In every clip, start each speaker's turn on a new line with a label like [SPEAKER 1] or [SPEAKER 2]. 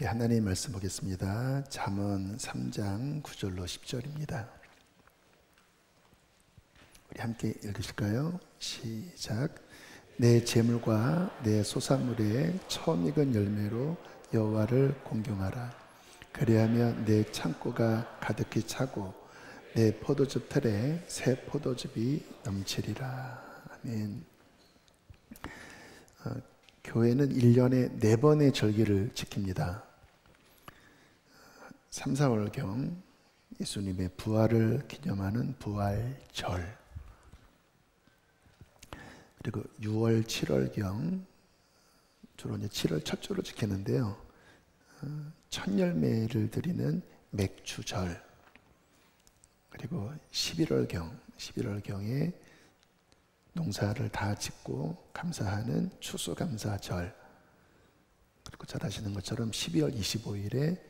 [SPEAKER 1] 함께 하나님의 말씀 보겠습니다. 잠언 3장 9절로 10절입니다. 우리 함께 읽으실까요? 시작. 내 재물과 내 소산물의 처음 익은 열매로 여호와를 공경하라. 그리하면 내 창고가 가득히 차고 내 포도즙 틀에 새 포도즙이 넘치리라. 아멘. 교회는 1년에 4번의 절기를 지킵니다. 3, 4월경 예수님의 부활을 기념하는 부활절, 그리고 6월, 7월경 주로 이제 7월 첫 주로 지키는데요. 첫 열매를 드리는 맥추절, 그리고 11월경에 농사를 다 짓고 감사하는 추수감사절, 그리고 잘 아시는 것처럼 12월 25일에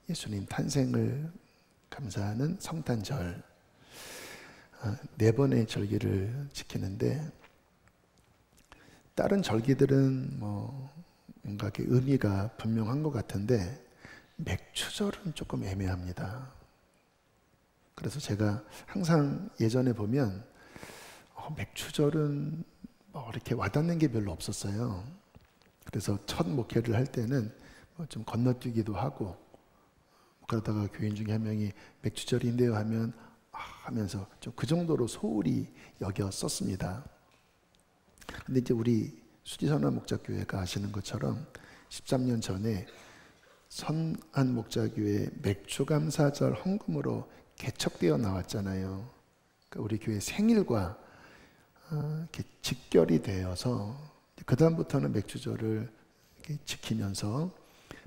[SPEAKER 1] 예수님 탄생을 감사하는 성탄절, 4번의 절기를 지키는데, 다른 절기들은 뭔가 의미가 분명한 것 같은데 맥추절은 조금 애매합니다. 그래서 제가 항상 예전에 보면 맥추절은 이렇게 와닿는 게 별로 없었어요. 그래서 첫 목회를 할 때는 좀 건너뛰기도 하고, 그러다가 교인 중에 한 명이 맥추절인데요 하면서 좀 그 정도로 소홀히 여겼었습니다. 근데 이제 우리 수지선한 목자교회가 아시는 것처럼 13년 전에 선한 목자교회 맥추감사절 헌금으로 개척되어 나왔잖아요. 그러니까 우리 교회 생일과 이렇게 직결이 되어서 그 다음부터는 맥추절을 이렇게 지키면서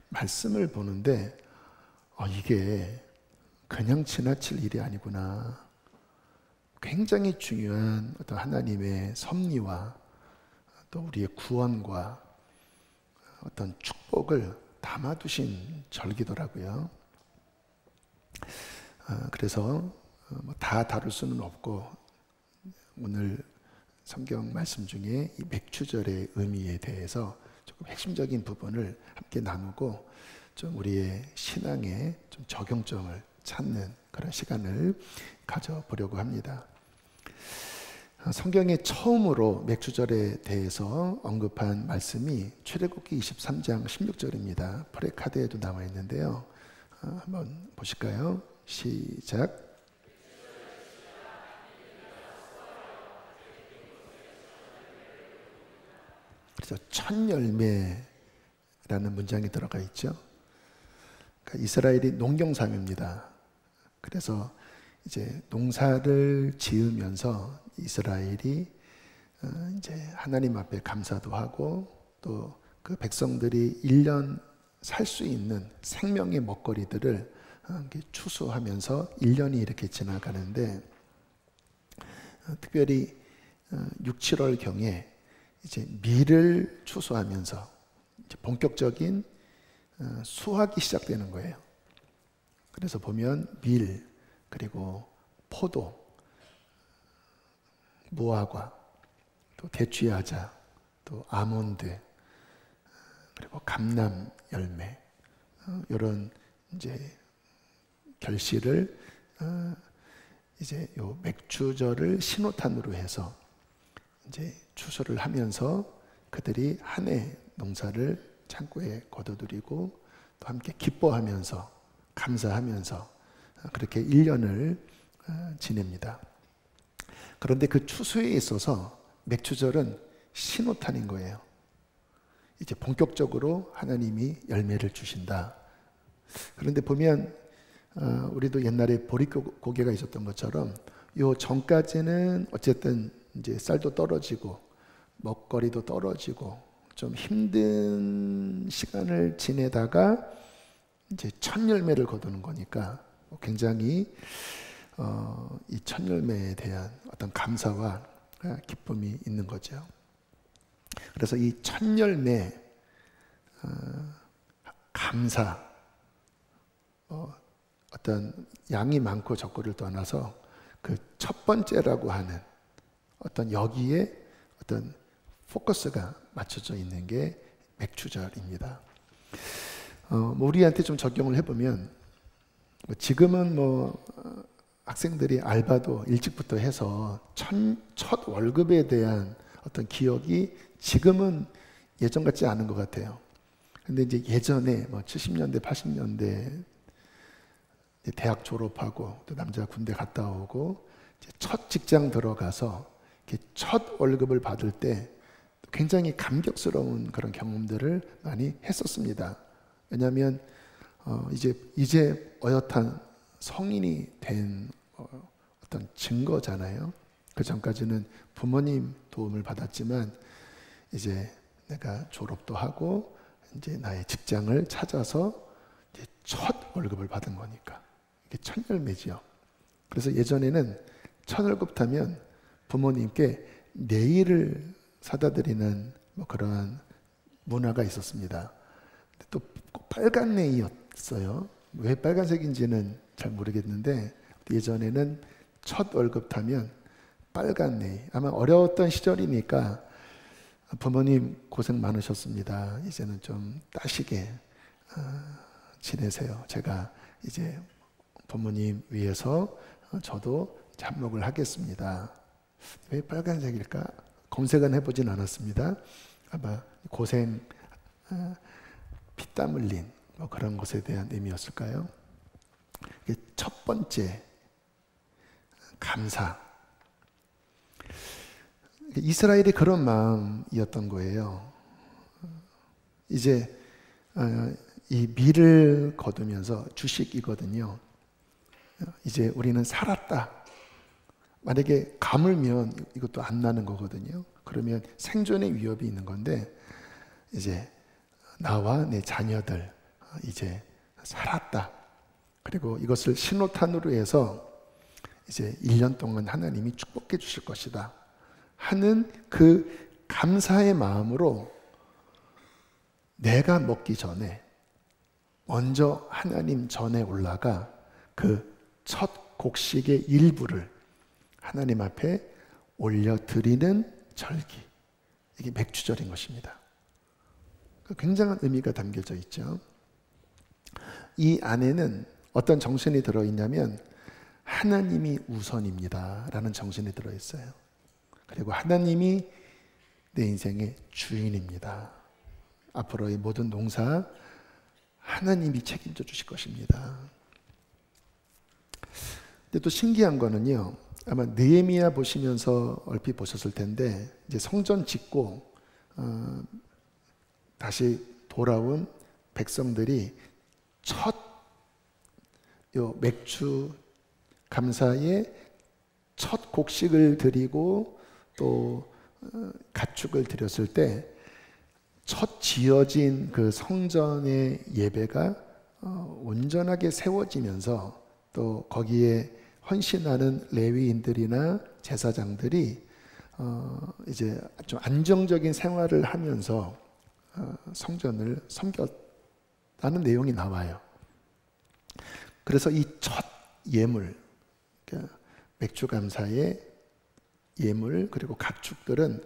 [SPEAKER 1] 말씀을 보는데 이게 그냥 지나칠 일이 아니구나. 굉장히 중요한 어떤 하나님의 섭리와 또 우리의 구원과 어떤 축복을 담아두신 절기더라고요. 그래서 다 다룰 수는 없고, 오늘 성경 말씀 중에 이 맥추절의 의미에 대해서 조금 핵심적인 부분을 함께 나누고, 좀 우리의 신앙에 좀 적용점을 찾는 그런 시간을 가져보려고 합니다. 성경에 처음으로 맥추절에 대해서 언급한 말씀이 출애굽기 23장 16절입니다. 프레카드에도 나와 있는데요. 한번 보실까요? 시작. 그래서 첫 열매라는 문장이 들어가 있죠. 그러니까 이스라엘이 농경삼입니다. 그래서 이제 농사를 지으면서 이스라엘이 이제 하나님 앞에 감사도 하고, 또 그 백성들이 1년 살 수 있는 생명의 먹거리들을 추수하면서 1년이 이렇게 지나가는데, 특별히 6, 7월경에 이제 밀을 추수하면서 이제 본격적인 수확이 시작되는 거예요. 그래서 보면 밀, 그리고 포도, 무화과, 또 대추야자, 또 아몬드, 그리고 감람 열매, 이런 이제 결실을 이제 요 맥추절을 신호탄으로 해서 이제 추수를 하면서 그들이 한 해 농사를 창고에 거둬들이고, 또 함께 기뻐하면서 감사하면서 그렇게 1년을 지냅니다. 그런데 그 추수에 있어서 맥추절은 신호탄인 거예요. 이제 본격적으로 하나님이 열매를 주신다. 그런데 보면 우리도 옛날에 보릿고개가 있었던 것처럼 요 전까지는 어쨌든 이제 쌀도 떨어지고 먹거리도 떨어지고 좀 힘든 시간을 지내다가 이제 첫 열매를 거두는 거니까 굉장히 이 첫 열매에 대한 어떤 감사와 기쁨이 있는 거죠. 그래서 이 첫 열매 감사, 어떤 양이 많고 적고를 떠나서 그 첫 번째라고 하는 어떤 여기에 어떤 포커스가 맞춰져 있는 게 맥추절입니다. 뭐 우리한테 좀 적용을 해보면 지금은 학생들이 알바도 일찍부터 해서 첫 월급에 대한 어떤 기억이 지금은 예전 같지 않은 것 같아요. 근데 이제 예전에 70년대, 80년대 대학 졸업하고 또 남자 군대 갔다 오고 이제 첫 직장 들어가서 첫 월급을 받을 때 굉장히 감격스러운 그런 경험들을 많이 했었습니다. 왜냐하면 이제 어엿한 성인이 된 어떤 증거잖아요. 그 전까지는 부모님 도움을 받았지만 이제 내가 졸업도 하고 이제 나의 직장을 찾아서 이제 첫 월급을 받은 거니까 이게 첫 열매지요. 그래서 예전에는 첫 월급 타면 부모님께 네일을 사다 드리는 그러한 문화가 있었습니다. 또 빨간 네일이었어요. 왜 빨간색인지는 잘 모르겠는데 예전에는 첫 월급 타면 빨간 네일. 아마 어려웠던 시절이니까 부모님 고생 많으셨습니다. 이제는 좀 따시게 지내세요. 제가 이제 부모님 위해서 저도 잡목을 하겠습니다. 왜 빨간색일까? 검색은 해보진 않았습니다. 아마 고생, 피땀 흘린 그런 것에 대한 의미였을까요? 첫 번째, 감사. 이스라엘이 그런 마음이었던 거예요. 이제 이 밀을 거두면서 주식이거든요. 이제 우리는 살았다. 만약에 가물면 이것도 안 나는 거거든요. 그러면 생존의 위협이 있는 건데 이제 나와 내 자녀들 이제 살았다. 그리고 이것을 신호탄으로 해서 이제 1년 동안 하나님이 축복해 주실 것이다 하는 그 감사의 마음으로 내가 먹기 전에 먼저 하나님 전에 올라가 그 첫 곡식의 일부를 하나님 앞에 올려드리는 절기. 이게 맥주절인 것입니다. 굉장한 의미가 담겨져 있죠. 이 안에는 어떤 정신이 들어있냐면 하나님이 우선입니다 라는 정신이 들어있어요. 그리고 하나님이 내 인생의 주인입니다. 앞으로의 모든 농사 하나님이 책임져 주실 것입니다. 근데 또 신기한 거는요, 아마 느헤미야 보시면서 얼핏 보셨을 텐데 이제 성전 짓고 다시 돌아온 백성들이 첫 맥주 감사의 첫 곡식을 드리고 또 가축을 드렸을 때 첫 지어진 그 성전의 예배가 온전하게 세워지면서 또 거기에 헌신하는 레위인들이나 제사장들이 이제 좀 안정적인 생활을 하면서 성전을 섬겼다는 내용이 나와요. 그래서 이 첫 예물, 그러니까 맥주 감사의 예물 그리고 가축들은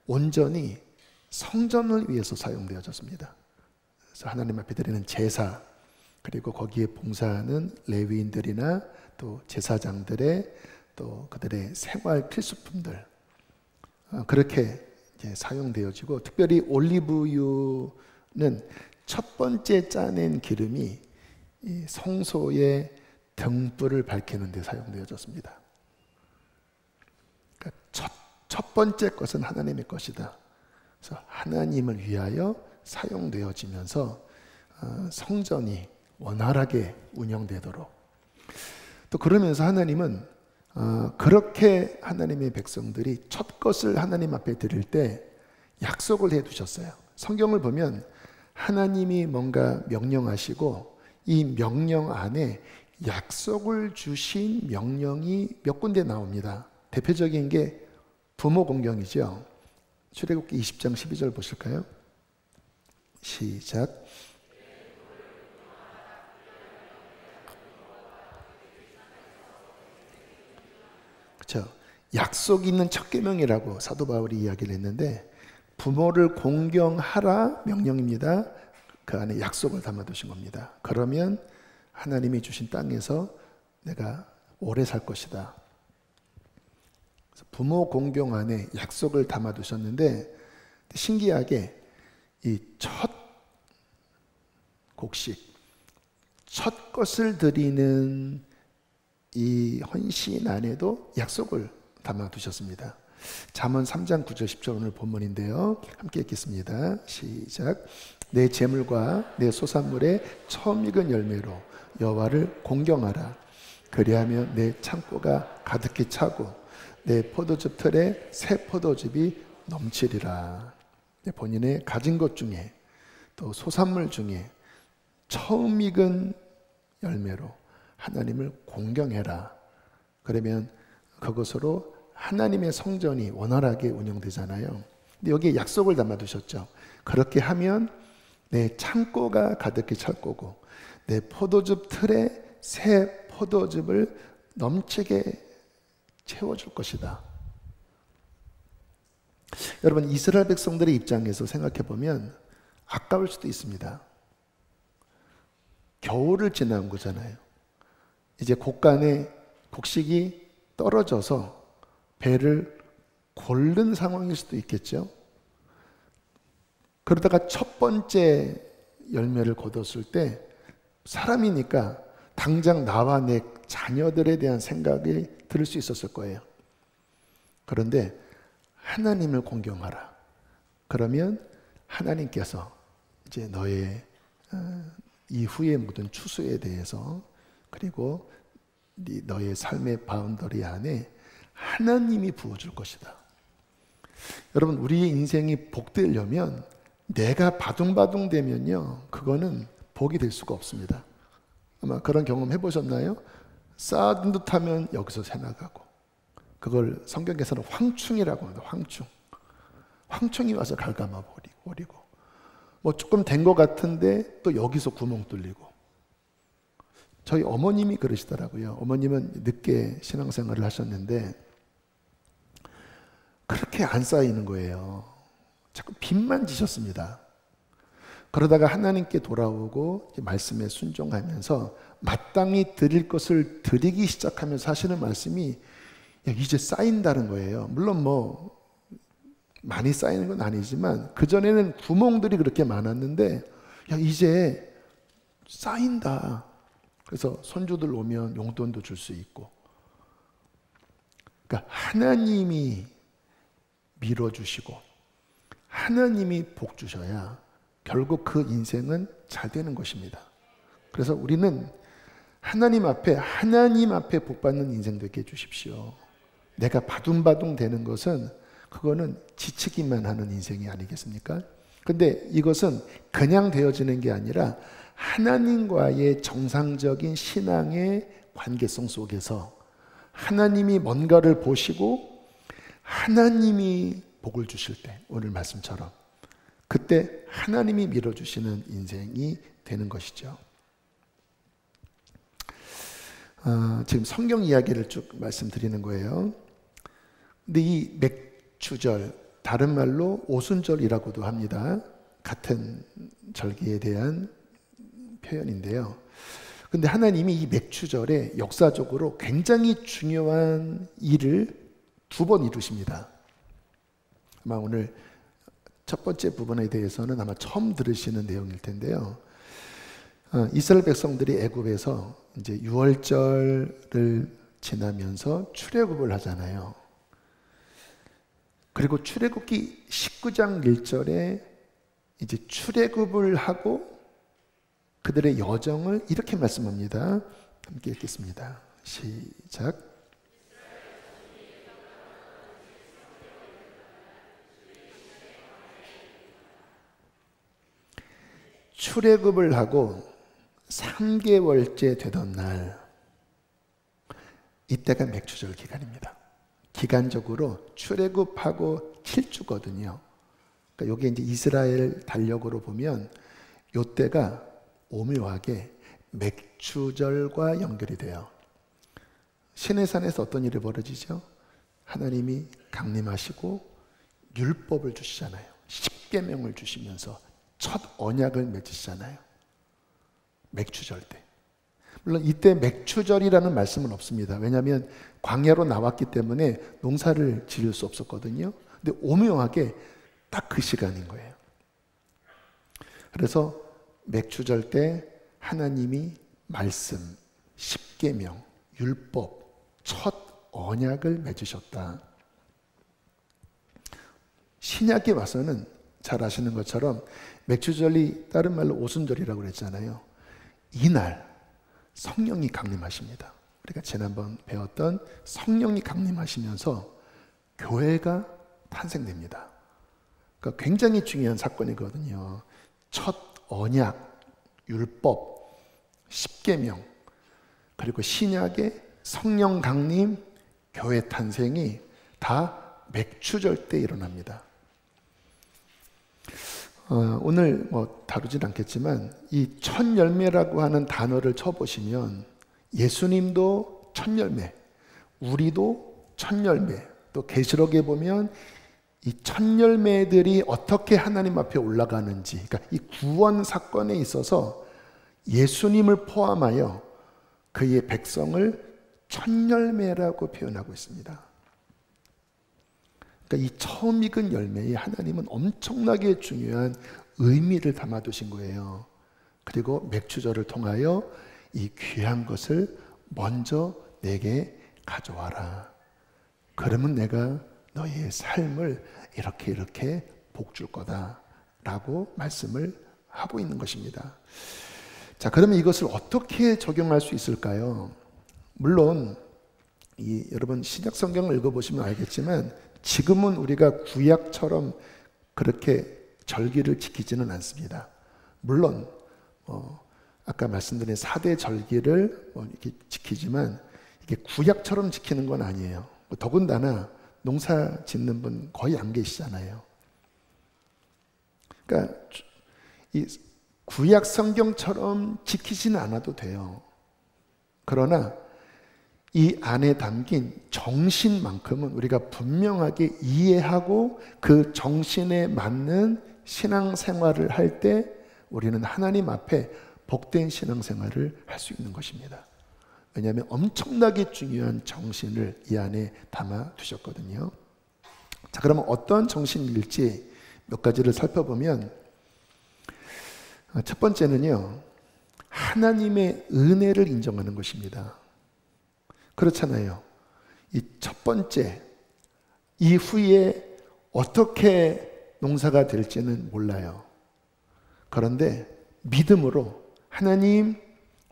[SPEAKER 1] 온전히 성전을 위해서 사용되어졌습니다. 그래서 하나님 앞에 드리는 제사 그리고 거기에 봉사하는 레위인들이나 또 제사장들의 또 그들의 생활 필수품들 그렇게 이제 사용되어지고 특별히 올리브유는 첫 번째 짜낸 기름이 이 성소의 등불을 밝히는 데 사용되어졌습니다. 그러니까 첫 번째 것은 하나님의 것이다. 그래서 하나님을 위하여 사용되어지면서 성전이 원활하게 운영되도록 또 그러면서 하나님은 그렇게 하나님의 백성들이 첫 것을 하나님 앞에 드릴 때 약속을 해 두셨어요. 성경을 보면 하나님이 뭔가 명령하시고 이 명령 안에 약속을 주신 명령이 몇 군데 나옵니다. 대표적인 게 부모 공경이죠. 출애굽기 20장 12절 보실까요? 시작. 그렇죠. 약속 있는 첫 계명이라고 사도 바울이 이야기를 했는데 부모를 공경하라 명령입니다. 그 안에 약속을 담아두신 겁니다. 그러면 하나님이 주신 땅에서 내가 오래 살 것이다. 부모 공경 안에 약속을 담아두셨는데, 신기하게 이 첫 곡식, 첫 것을 드리는 이 헌신 안에도 약속을 담아두셨습니다. 잠언 3장 9절 10절 오늘 본문인데요. 함께 읽겠습니다. 시작. 내 재물과 내 소산물의 처음 익은 열매로 여호와를 공경하라. 그리하면 내 창고가 가득히 차고 내 포도즙 틀에 새 포도즙이 넘치리라. 본인의 가진 것 중에 또 소산물 중에 처음 익은 열매로 하나님을 공경해라. 그러면 그것으로 하나님의 성전이 원활하게 운영되잖아요. 근데 여기에 약속을 담아두셨죠. 그렇게 하면 내 창고가 가득히 찰 거고 내 포도즙 틀에 새 포도즙을 넘치게 채워줄 것이다. 여러분, 이스라엘 백성들의 입장에서 생각해 보면 아까울 수도 있습니다. 겨울을 지나온 거잖아요. 이제 곡간에 곡식이 떨어져서 배를 고른 상황일 수도 있겠죠. 그러다가 첫 번째 열매를 거뒀을 때 사람이니까 당장 나와 내 자녀들에 대한 생각이 들 수 있었을 거예요. 그런데 하나님을 공경하라. 그러면 하나님께서 이제 너의 이후의 모든 추수에 대해서, 그리고 너의 삶의 바운더리 안에 하나님이 부어줄 것이다. 여러분, 우리의 인생이 복되려면 내가 바둥바둥 되면요, 그거는 복이 될 수가 없습니다. 아마 그런 경험 해보셨나요? 쌓은 듯하면 여기서 새 나가고, 그걸 성경에서는 황충이라고 합니다. 황충이 와서 갉아먹어 버리고, 뭐 조금 된 것 같은데 또 여기서 구멍 뚫리고. 저희 어머님이 그러시더라고요. 어머님은 늦게 신앙생활을 하셨는데 그렇게 안 쌓이는 거예요. 자꾸 빚만 지셨습니다. 그러다가 하나님께 돌아오고 말씀에 순종하면서 마땅히 드릴 것을 드리기 시작하면서 하시는 말씀이 이제 쌓인다는 거예요. 물론 뭐 많이 쌓이는 건 아니지만 그전에는 구멍들이 그렇게 많았는데 이제 쌓인다. 그래서 손주들 오면 용돈도 줄 수 있고. 그러니까 하나님이 밀어주시고 하나님이 복 주셔야 결국 그 인생은 잘 되는 것입니다. 그래서 우리는 하나님 앞에 복 받는 인생 되게 해주십시오. 내가 바둥바둥 되는 것은 그거는 지치기만 하는 인생이 아니겠습니까? 근데 이것은 그냥 되어지는 게 아니라 하나님과의 정상적인 신앙의 관계성 속에서 하나님이 뭔가를 보시고 하나님이 복을 주실 때, 오늘 말씀처럼 그때 하나님이 밀어주시는 인생이 되는 것이죠. 지금 성경 이야기를 쭉 말씀드리는 거예요. 근데 이 맥추절, 다른 말로 오순절이라고도 합니다. 같은 절기에 대한 표현인데요. 근데 하나님이 이 맥추절에 역사적으로 굉장히 중요한 일을 두 번 이루십니다. 아마 오늘 첫 번째 부분에 대해서는 아마 처음 들으시는 내용일 텐데요. 이스라엘 백성들이 애굽에서 이제 유월절을 지나면서 출애굽을 하잖아요. 그리고 출애굽기 19장 1절에 이제 출애굽을 하고 그들의 여정을 이렇게 말씀합니다. 함께 읽겠습니다. 시작. 출애굽을 하고 3개월째 되던 날, 이때가 맥추절 기간입니다. 기간적으로 출애굽하고 7주거든요. 그러니까 이게 이제 이스라엘 달력으로 보면 이때가 오묘하게 맥추절과 연결이 돼요. 시내산에서 어떤 일이 벌어지죠? 하나님이 강림하시고 율법을 주시잖아요. 십계명을 주시면서 첫 언약을 맺으시잖아요. 맥추절 때. 물론 이때 맥추절이라는 말씀은 없습니다. 왜냐하면 광야로 나왔기 때문에 농사를 지을 수 없었거든요. 근데 오묘하게 딱 그 시간인 거예요. 그래서 맥추절 때 하나님이 말씀, 십계명, 율법, 첫 언약을 맺으셨다. 신약에 와서는 잘 아시는 것처럼 맥추절이 다른 말로 오순절이라고 그랬잖아요. 이날 성령이 강림하십니다. 우리가 지난번 배웠던 성령이 강림하시면서 교회가 탄생됩니다. 그러니까 굉장히 중요한 사건이거든요. 첫 언약, 율법, 십계명, 그리고 신약의 성령 강림, 교회 탄생이 다 맥추절 때 일어납니다. 오늘 다루진 않겠지만 이 첫 열매라고 하는 단어를 쳐보시면 예수님도 첫 열매, 우리도 첫 열매, 또 계시록에 보면 이 첫 열매들이 어떻게 하나님 앞에 올라가는지, 그러니까 이 구원 사건에 있어서 예수님을 포함하여 그의 백성을 첫 열매라고 표현하고 있습니다. 그러니까 이 처음 익은 열매에 하나님은 엄청나게 중요한 의미를 담아두신 거예요. 그리고 맥추절을 통하여 이 귀한 것을 먼저 내게 가져와라. 그러면 내가 너희의 삶을 이렇게 복 줄 거다 라고 말씀을 하고 있는 것입니다. 자, 그러면 이것을 어떻게 적용할 수 있을까요? 물론 여러분 신약 성경을 읽어보시면 알겠지만 지금은 우리가 구약처럼 그렇게 절기를 지키지는 않습니다. 물론 아까 말씀드린 4대 절기를 이렇게 지키지만 이게 구약처럼 지키는 건 아니에요. 더군다나 농사 짓는 분 거의 안 계시잖아요. 그러니까 이 구약 성경처럼 지키지는 않아도 돼요. 그러나 이 안에 담긴 정신만큼은 우리가 분명하게 이해하고 그 정신에 맞는 신앙생활을 할 때 우리는 하나님 앞에 복된 신앙생활을 할 수 있는 것입니다. 왜냐하면 엄청나게 중요한 정신을 이 안에 담아 두셨거든요. 자, 그러면 어떤 정신일지 몇 가지를 살펴보면 첫 번째는요, 하나님의 은혜를 인정하는 것입니다. 그렇잖아요. 이 첫 번째, 이후에 어떻게 농사가 될지는 몰라요. 그런데 믿음으로 하나님,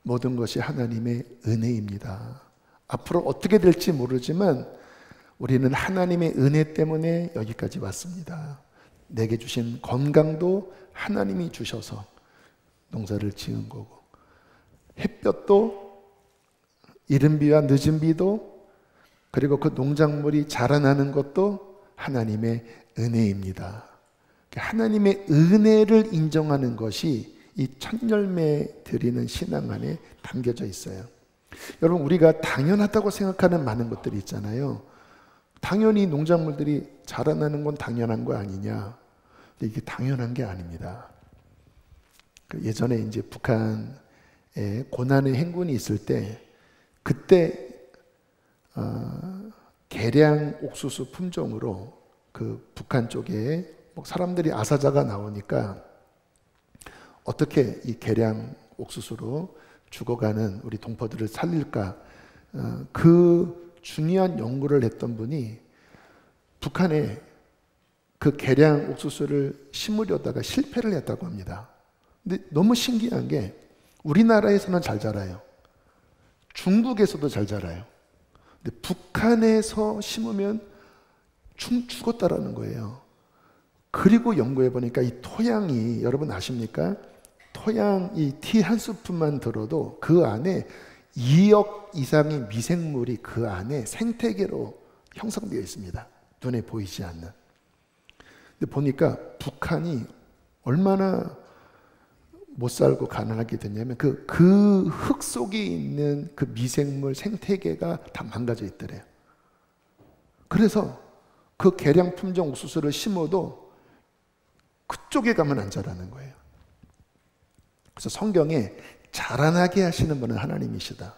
[SPEAKER 1] 모든 것이 하나님의 은혜입니다. 앞으로 어떻게 될지 모르지만 우리는 하나님의 은혜 때문에 여기까지 왔습니다. 내게 주신 건강도 하나님이 주셔서 농사를 지은 거고, 햇볕도 이른 비와 늦은 비도, 그리고 그 농작물이 자라나는 것도 하나님의 은혜입니다. 하나님의 은혜를 인정하는 것이 이 첫 열매 드리는 신앙 안에 담겨져 있어요. 여러분, 우리가 당연하다고 생각하는 많은 것들이 있잖아요. 당연히 농작물들이 자라나는 건 당연한 거 아니냐? 근데 이게 당연한 게 아닙니다. 예전에 이제 북한에 고난의 행군이 있을 때, 그때 계량 옥수수 품종으로 그 북한 쪽에 사람들이 아사자가 나오니까 어떻게 이 계량 옥수수로 죽어가는 우리 동포들을 살릴까, 그 중요한 연구를 했던 분이 북한에 그 계량 옥수수를 심으려다가 실패를 했다고 합니다. 근데 너무 신기한 게 우리나라에서는 잘 자라요. 중국에서도 잘 자라요. 근데 북한에서 심으면 죽었다라는 거예요. 그리고 연구해 보니까 이 토양이, 여러분 아십니까? 토양 이 티 한 스푼만 들어도 그 안에 2억 이상의 미생물이 그 안에 생태계로 형성되어 있습니다. 눈에 보이지 않는. 근데 보니까 북한이 얼마나 못 살고 가난하게 됐냐면 그 흙 속에 있는 그 미생물 생태계가 다 망가져 있더래요. 그래서 그 계량 품종 옥수수를 심어도 그쪽에 가면 안 자라는 거예요. 그래서 성경에 자라나게 하시는 분은 하나님이시다.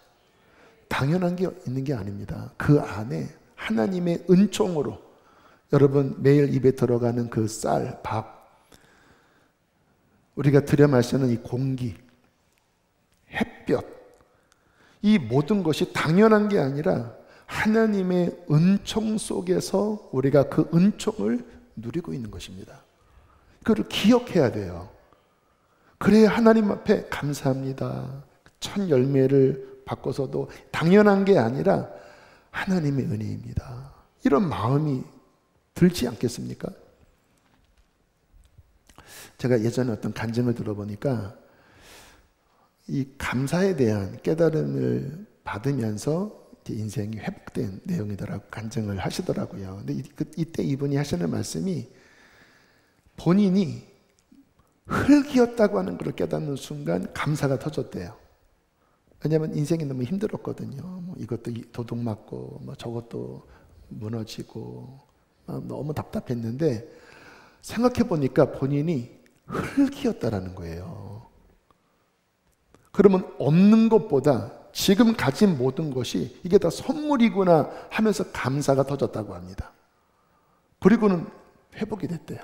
[SPEAKER 1] 당연한 게 있는 게 아닙니다. 그 안에 하나님의 은총으로 여러분 매일 입에 들어가는 그 쌀, 밥, 우리가 들여 마시는 이 공기, 햇볕, 이 모든 것이 당연한 게 아니라 하나님의 은총 속에서 우리가 그 은총을 누리고 있는 것입니다. 그걸 기억해야 돼요. 그래야 하나님 앞에 감사합니다. 첫 열매를 바꿔서도 당연한 게 아니라 하나님의 은혜입니다. 이런 마음이 들지 않겠습니까? 제가 예전에 어떤 간증을 들어보니까 이 감사에 대한 깨달음을 받으면서 인생이 회복된 내용이더라고 간증을 하시더라고요. 근데 이때 이분이 하시는 말씀이 본인이 흙이었다고 하는 걸 깨닫는 순간 감사가 터졌대요. 왜냐하면 인생이 너무 힘들었거든요. 뭐 이것도 도둑 맞고 뭐 저것도 무너지고 너무 답답했는데 생각해 보니까 본인이 흙이었다라는 거예요. 그러면 없는 것보다 지금 가진 모든 것이 이게 다 선물이구나 하면서 감사가 터졌다고 합니다. 그리고는 회복이 됐대요.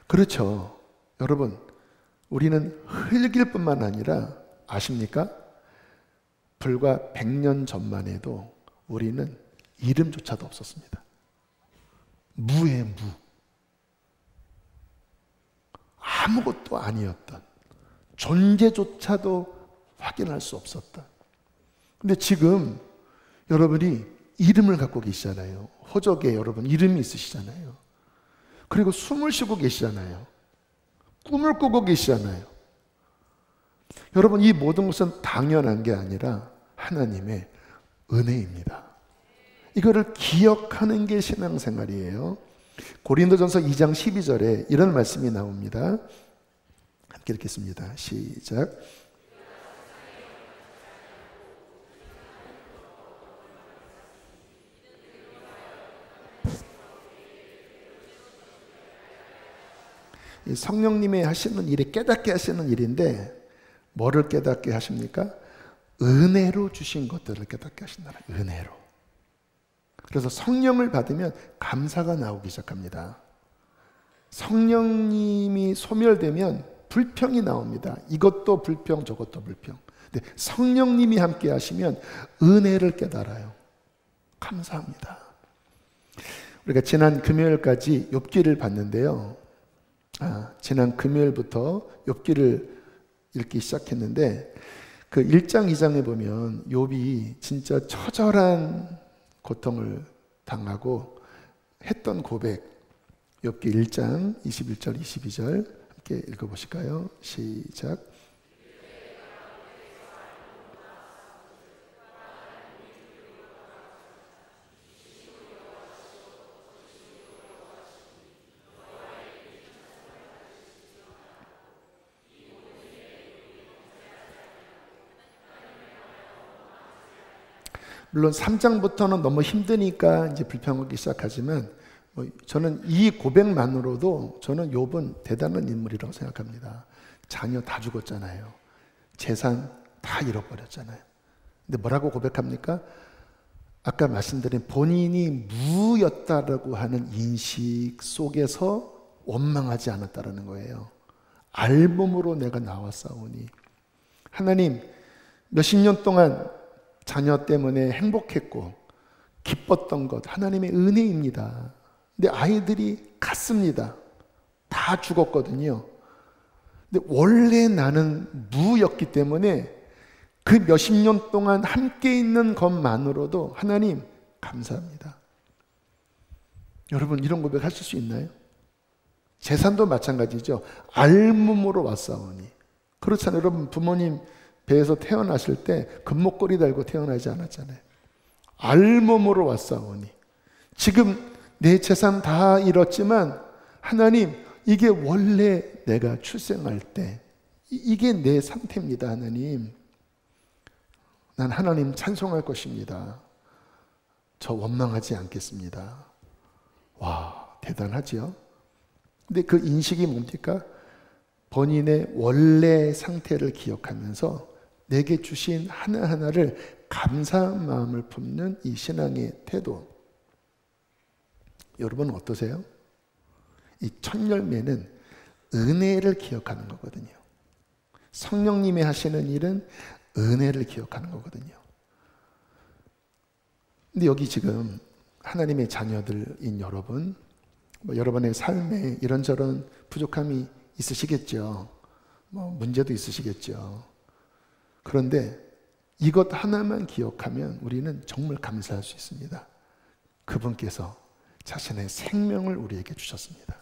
[SPEAKER 1] 그렇죠. 여러분, 우리는 흙일 뿐만 아니라 아십니까? 불과 100년 전만 해도 우리는 이름조차도 없었습니다. 무의 무. 아무것도 아니었던, 존재조차도 확인할 수 없었던. 근데 지금 여러분이 이름을 갖고 계시잖아요. 호적에 여러분 이름이 있으시잖아요. 그리고 숨을 쉬고 계시잖아요. 꿈을 꾸고 계시잖아요. 여러분, 이 모든 것은 당연한 게 아니라 하나님의 은혜입니다. 이거를 기억하는 게 신앙생활이에요. 고린도전서 2장 12절에 이런 말씀이 나옵니다. 함께 읽겠습니다. 시작. 성령님이 하시는 일이 깨닫게 하시는 일인데 뭐를 깨닫게 하십니까? 은혜로 주신 것들을 깨닫게 하신다. 은혜로. 그래서 성령을 받으면 감사가 나오기 시작합니다. 성령님이 소멸되면 불평이 나옵니다. 이것도 불평, 저것도 불평. 근데 성령님이 함께 하시면 은혜를 깨달아요. 감사합니다. 우리가 지난 금요일까지 욥기를 봤는데요. 지난 금요일부터 욥기를 읽기 시작했는데 그 1장, 2장에 보면 욥이 진짜 처절한 고통을 당하고 했던 고백, 욥기 1장 21절, 22절 함께 읽어보실까요? 시작. 물론 3장부터는 너무 힘드니까 이제 불평하기 시작하지만 저는 이 고백만으로도 저는 욥은 대단한 인물이라고 생각합니다. 자녀 다 죽었잖아요. 재산 다 잃어버렸잖아요. 근데 뭐라고 고백합니까? 아까 말씀드린 본인이 무였다라고 하는 인식 속에서 원망하지 않았다라는 거예요. 알몸으로 내가 나왔사오니 하나님 몇십 년 동안 자녀 때문에 행복했고 기뻤던 것 하나님의 은혜입니다. 근데 아이들이 갔습니다. 다 죽었거든요. 근데 원래 나는 무였기 때문에 그 몇십 년 동안 함께 있는 것만으로도 하나님 감사합니다. 여러분 이런 고백 하실 수 있나요? 재산도 마찬가지죠. 알몸으로 왔사오니. 그렇잖아요. 여러분 부모님 배에서 태어나실 때 금목걸이 달고 태어나지 않았잖아요. 알몸으로 왔사오니. 지금 내 재산 다 잃었지만 하나님 이게 원래 내가 출생할 때 이게 내 상태입니다. 하나님 난 하나님 찬송할 것입니다. 저 원망하지 않겠습니다. 와 대단하죠. 근데 그 인식이 뭡니까? 본인의 원래 상태를 기억하면서 내게 주신 하나하나를 감사한 마음을 품는 이 신앙의 태도. 여러분 어떠세요? 이 첫 열매는 은혜를 기억하는 거거든요. 성령님이 하시는 일은 은혜를 기억하는 거거든요. 근데 여기 지금 하나님의 자녀들인 여러분, 여러분의 삶에 이런저런 부족함이 있으시겠죠. 문제도 있으시겠죠. 그런데 이것 하나만 기억하면 우리는 정말 감사할 수 있습니다. 그분께서 자신의 생명을 우리에게 주셨습니다.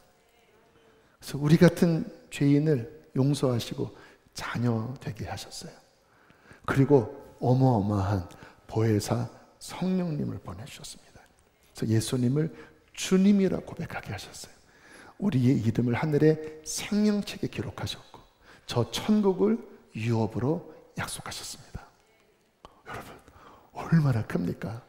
[SPEAKER 1] 그래서 우리 같은 죄인을 용서하시고 자녀 되게 하셨어요. 그리고 어마어마한 보혜사 성령님을 보내주셨습니다. 그래서 예수님을 주님이라 고백하게 하셨어요. 우리의 이름을 하늘의 생명책에 기록하셨고 저 천국을 유업으로 약속하셨습니다. 여러분 얼마나 큽니까?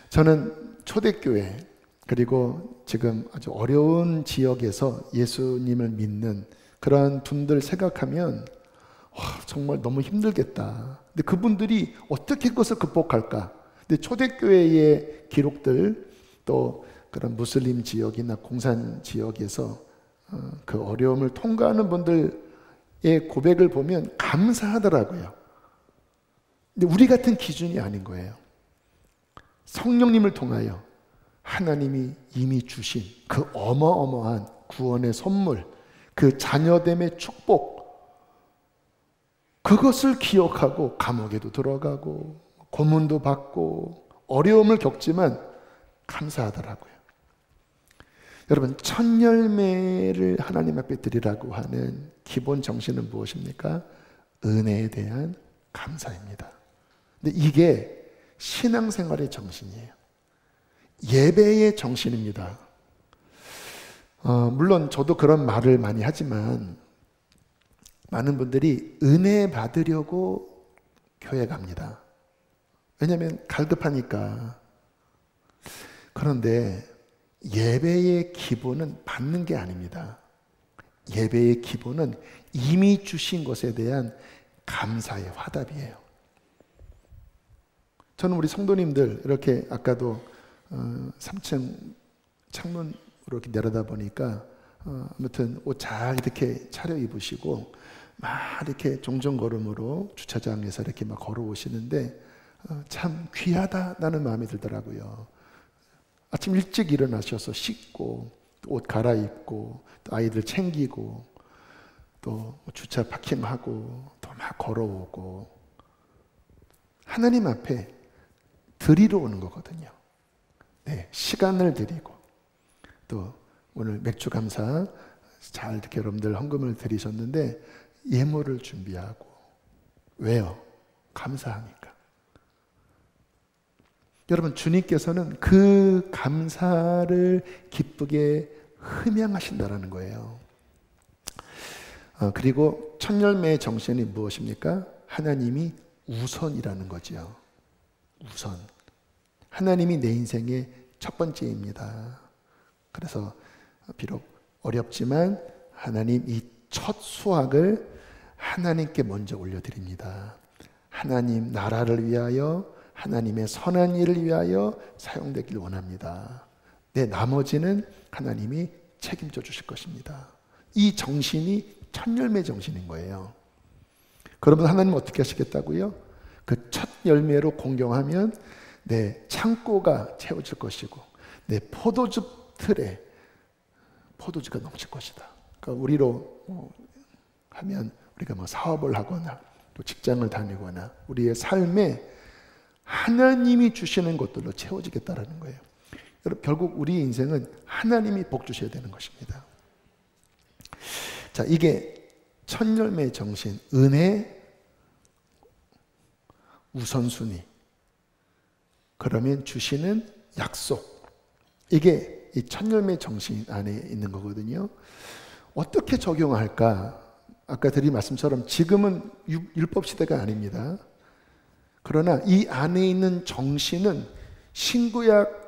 [SPEAKER 1] 저는 초대교회 그리고 지금 아주 어려운 지역에서 예수님을 믿는 그런 분들 생각하면 정말 너무 힘들겠다. 근데 그분들이 어떻게 그것을 극복할까? 근데 초대교회의 기록들 또 그런 무슬림 지역이나 공산 지역에서 그 어려움을 통과하는 분들의 고백을 보면 감사하더라고요. 근데 우리 같은 기준이 아닌 거예요. 성령님을 통하여 하나님이 이미 주신 그 어마어마한 구원의 선물, 그 자녀됨의 축복, 그것을 기억하고 감옥에도 들어가고 고문도 받고 어려움을 겪지만 감사하더라고요. 여러분 첫 열매를 하나님 앞에 드리라고 하는 기본 정신은 무엇입니까? 은혜에 대한 감사입니다. 근데 이게 신앙생활의 정신이에요. 예배의 정신입니다. 물론 저도 그런 말을 많이 하지만 많은 분들이 은혜 받으려고 교회 갑니다. 왜냐하면 갈급하니까. 그런데 예배의 기본은 받는 게 아닙니다. 예배의 기본은 이미 주신 것에 대한 감사의 화답이에요. 저는 우리 성도님들 이렇게 아까도 3층 창문으로 이렇게 내려다 보니까 아무튼 옷 잘 이렇게 차려입으시고 막 이렇게 종종걸음으로 주차장에서 이렇게 막 걸어오시는데 참 귀하다라는 마음이 들더라고요. 아침 일찍 일어나셔서 씻고 옷 갈아입고 또 아이들 챙기고 또 주차 파킹하고 또 막 걸어오고 하나님 앞에 드리러 오는 거거든요. 네, 시간을 드리고 또 오늘 맥주 감사 잘 이렇게 여러분들 헌금을 드리셨는데 예물을 준비하고 왜요? 감사하니까. 여러분 주님께서는 그 감사를 기쁘게 흠양하신다라는 거예요. 그리고 첫 열매의 정신이 무엇입니까? 하나님이 우선이라는 거죠. 우선. 하나님이 내 인생의 첫 번째입니다. 그래서 비록 어렵지만 하나님 이 첫 수확을 하나님께 먼저 올려드립니다. 하나님 나라를 위하여 하나님의 선한 일을 위하여 사용되길 원합니다. 내 나머지는 하나님이 책임져 주실 것입니다. 이 정신이 첫 열매 정신인 거예요. 그러면 하나님 어떻게 하시겠다고요? 그 첫 열매로 공경하면 내 창고가 채워질 것이고 내 포도즙 틀에 포도주가 넘칠 것이다. 그러니까 우리로 하면 우리가 사업을 하거나 또 직장을 다니거나 우리의 삶에 하나님이 주시는 것들로 채워지겠다라는 거예요. 여러분 결국 우리 인생은 하나님이 복 주셔야 되는 것입니다. 자, 이게 첫 열매의 정신, 은혜, 우선순위. 그러면 주시는 약속. 이게 이 첫 열매 정신 안에 있는 거거든요. 어떻게 적용할까? 아까 드린 말씀처럼 지금은 율법 시대가 아닙니다. 그러나 이 안에 있는 정신은 신구약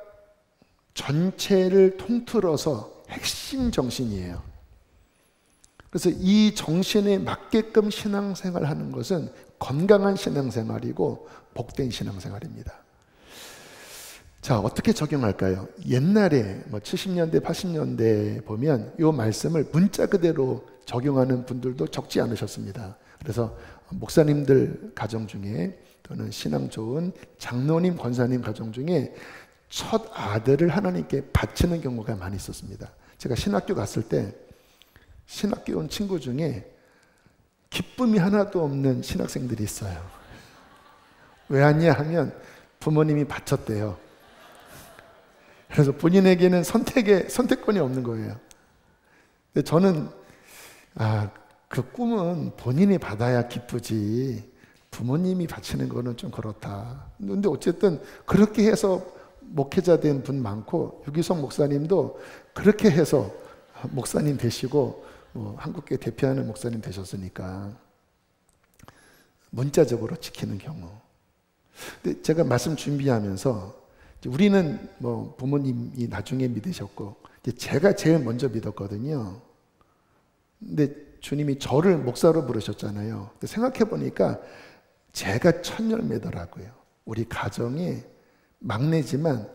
[SPEAKER 1] 전체를 통틀어서 핵심 정신이에요. 그래서 이 정신에 맞게끔 신앙생활 하는 것은 건강한 신앙생활이고 복된 신앙생활입니다. 자, 어떻게 적용할까요? 옛날에 70년대, 80년대 보면 이 말씀을 문자 그대로 적용하는 분들도 적지 않으셨습니다. 그래서 목사님들 가정 중에 또는 신앙 좋은 장로님, 권사님 가정 중에 첫 아들을 하나님께 바치는 경우가 많이 있었습니다. 제가 신학교 갔을 때 신학교 온 친구 중에 기쁨이 하나도 없는 신학생들이 있어요. 왜 왔냐 하면 부모님이 바쳤대요. 그래서 본인에게는 선택권이 없는 거예요. 근데 저는 그 꿈은 본인이 받아야 기쁘지 부모님이 바치는 거는 좀 그렇다. 근데 어쨌든 그렇게 해서 목회자 된 분 많고 유기성 목사님도 그렇게 해서 목사님 되시고 한국교회 대표하는 목사님 되셨으니까 문자적으로 지키는 경우. 근데 제가 말씀 준비하면서 우리는 부모님이 나중에 믿으셨고 제가 제일 먼저 믿었거든요. 근데 주님이 저를 목사로 부르셨잖아요. 생각해 보니까 제가 첫 열매더라고요. 우리 가정이 막내지만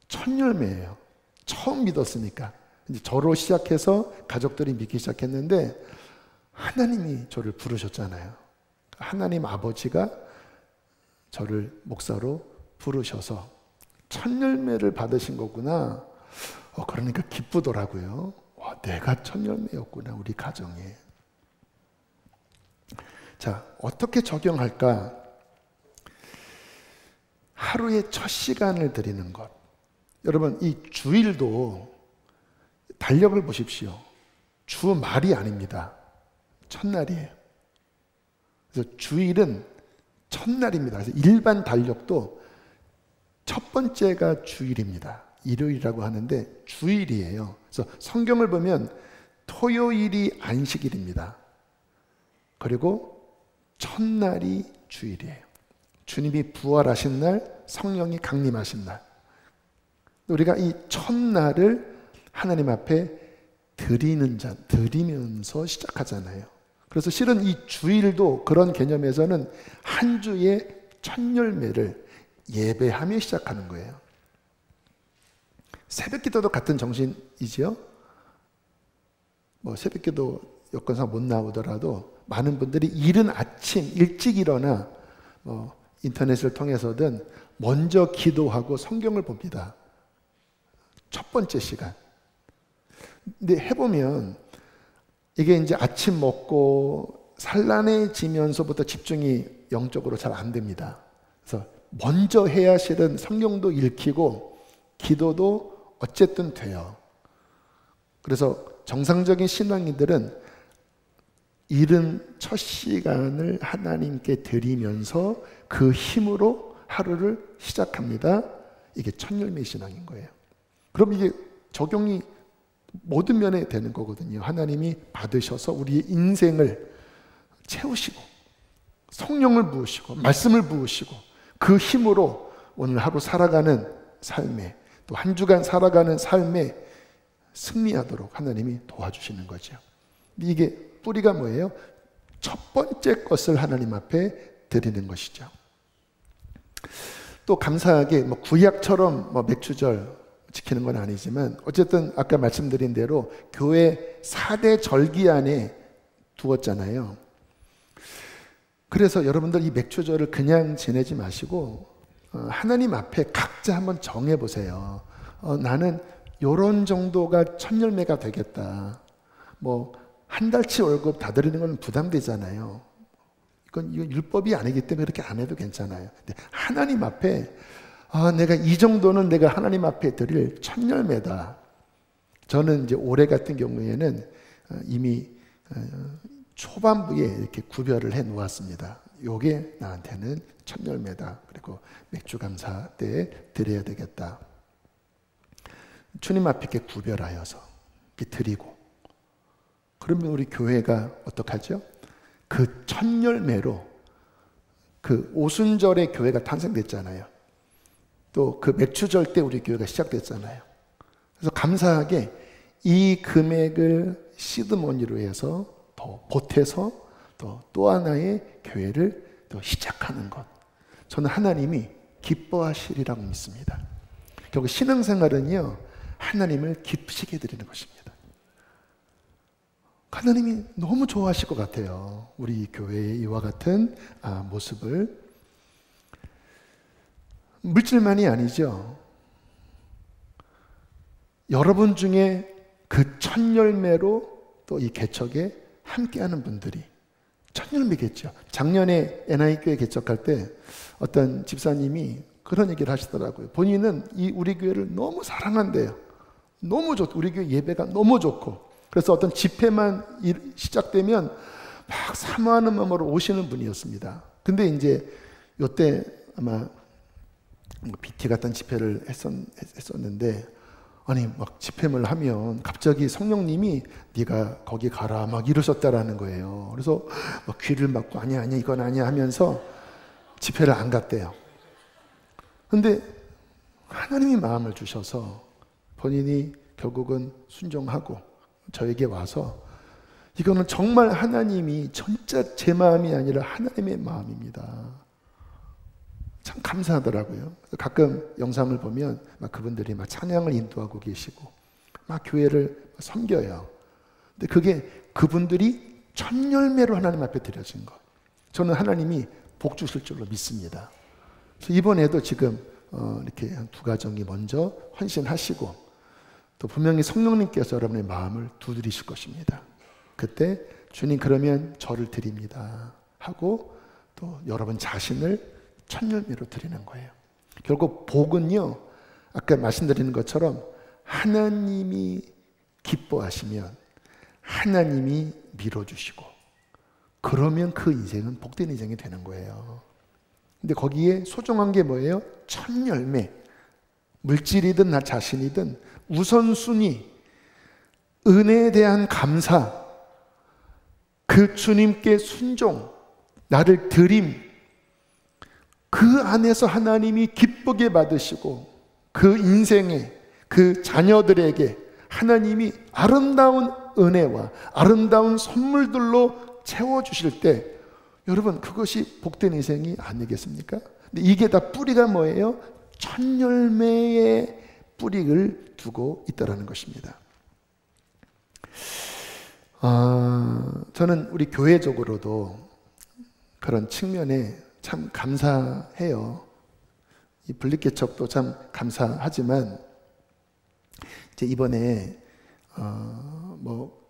[SPEAKER 1] 첫 열매예요. 처음 믿었으니까. 이제 저로 시작해서 가족들이 믿기 시작했는데 하나님이 저를 부르셨잖아요. 하나님 아버지가 저를 목사로 부르셔서 첫 열매를 받으신 거구나. 그러니까 기쁘더라고요. 와, 내가 첫 열매였구나, 우리 가정에. 자, 어떻게 적용할까? 하루에 첫 시간을 드리는 것. 여러분, 이 주일도 달력을 보십시오. 주말이 아닙니다. 첫날이에요. 그래서 주일은 첫날입니다. 그래서 일반 달력도 첫 번째가 주일입니다. 일요일이라고 하는데 주일이에요. 그래서 성경을 보면 토요일이 안식일입니다. 그리고 첫날이 주일이에요. 주님이 부활하신 날, 성령이 강림하신 날. 우리가 이 첫날을 하나님 앞에 드리면서 시작하잖아요. 그래서 실은 이 주일도 그런 개념에서는 한 주의 첫 열매를 예배하며 시작하는 거예요. 새벽기도도 같은 정신이지요. 새벽기도 여건상 못 나오더라도 많은 분들이 이른 아침 일찍 일어나 인터넷을 통해서든 먼저 기도하고 성경을 봅니다. 첫 번째 시간. 근데 해보면 이게 이제 아침 먹고 산란해지면서부터 집중이 영적으로 잘 안 됩니다. 그래서 먼저 해야 실은 성경도 읽히고 기도도 어쨌든 돼요. 그래서 정상적인 신앙인들은 이른 첫 시간을 하나님께 드리면서 그 힘으로 하루를 시작합니다. 이게 첫 열매 신앙인 거예요. 그럼 이게 적용이 모든 면에 되는 거거든요. 하나님이 받으셔서 우리의 인생을 채우시고 성령을 부으시고 말씀을 부으시고 그 힘으로 오늘 하루 살아가는 삶에 또 한 주간 살아가는 삶에 승리하도록 하나님이 도와주시는 거죠. 이게 뿌리가 뭐예요? 첫 번째 것을 하나님 앞에 드리는 것이죠. 또 감사하게 구약처럼 맥주절 지키는 건 아니지만 어쨌든 아까 말씀드린 대로 교회 4대 절기 안에 두었잖아요. 그래서 여러분들 이 맥주절을 그냥 지내지 마시고 하나님 앞에 각자 한번 정해보세요. 나는 요런 정도가 첫 열매가 되겠다. 한 달치 월급 다 드리는 건 부담되잖아요. 이건 율법이 아니기 때문에 그렇게 안 해도 괜찮아요. 근데 하나님 앞에 내가 이 정도는 내가 하나님 앞에 드릴 첫 열매다. 저는 이제 올해 같은 경우에는 이미 초반부에 이렇게 구별을 해 놓았습니다. 요게 나한테는 첫 열매다. 그리고 맥주 감사 때 드려야 되겠다. 주님 앞에 이렇게 구별하여서 이렇게 드리고. 그러면 우리 교회가 어떡하죠? 그 첫 열매로 그 오순절에 교회가 탄생됐잖아요. 또 그 맥주절 때 우리 교회가 시작됐잖아요. 그래서 감사하게 이 금액을 시드머니로 해서 더 보태서 또 하나의 교회를 또 시작하는 것, 저는 하나님이 기뻐하시리라고 믿습니다. 결국 신앙생활은요, 하나님을 기쁘시게 드리는 것입니다. 하나님이 너무 좋아하실 것 같아요. 우리 교회의 이와 같은 모습을. 물질만이 아니죠. 여러분 중에 그 첫 열매로 또 이 개척에 함께하는 분들이 첫 열매겠죠. 작년에 NI교회 개척할 때 어떤 집사님이 그런 얘기를 하시더라고요. 본인은 이 우리 교회를 너무 사랑한대요. 너무 좋고, 우리 교회 예배가 너무 좋고, 그래서 어떤 집회만 시작되면 막 사모하는 마음으로 오시는 분이었습니다. 근데 이제 요때 아마 BT 같은 집회를 했었는데, 아니 막 집회를 하면 갑자기 성령님이 네가 거기 가라 막 이러셨다라는 거예요. 그래서 막 귀를 막고 아니야 이건 아니야 하면서 집회를 안 갔대요. 근데 하나님이 마음을 주셔서 본인이 결국은 순종하고 저에게 와서, 이거는 정말 하나님이 진짜 제 마음이 아니라 하나님의 마음입니다. 참 감사하더라고요. 가끔 영상을 보면 막 그분들이 막 찬양을 인도하고 계시고 막 교회를 섬겨요. 근데 그게 그분들이 첫 열매로 하나님 앞에 드려진 것, 저는 하나님이 복 주실 줄로 믿습니다. 그래서 이번에도 지금 이렇게 한 두 가정이 먼저 헌신하시고, 또 분명히 성령님께서 여러분의 마음을 두드리실 것입니다. 그때 주님 그러면 저를 드립니다 하고 또 여러분 자신을 첫 열매로 드리는 거예요. 결국 복은요, 아까 말씀드리는 것처럼 하나님이 기뻐하시면 하나님이 밀어주시고, 그러면 그 인생은 복된 인생이 되는 거예요. 근데 거기에 소중한 게 뭐예요? 첫 열매. 물질이든 나 자신이든 우선순위, 은혜에 대한 감사, 그 주님께 순종, 나를 드림, 그 안에서 하나님이 기쁘게 받으시고 그 인생에, 그 자녀들에게 하나님이 아름다운 은혜와 아름다운 선물들로 채워주실 때, 여러분 그것이 복된 인생이 아니겠습니까? 근데 이게 다 뿌리가 뭐예요? 첫 열매의 뿌리를 두고 있다는 것입니다. 저는 우리 교회적으로도 그런 측면에 참 감사해요. 이 분립개척도 참 감사하지만, 이제 이번에 뭐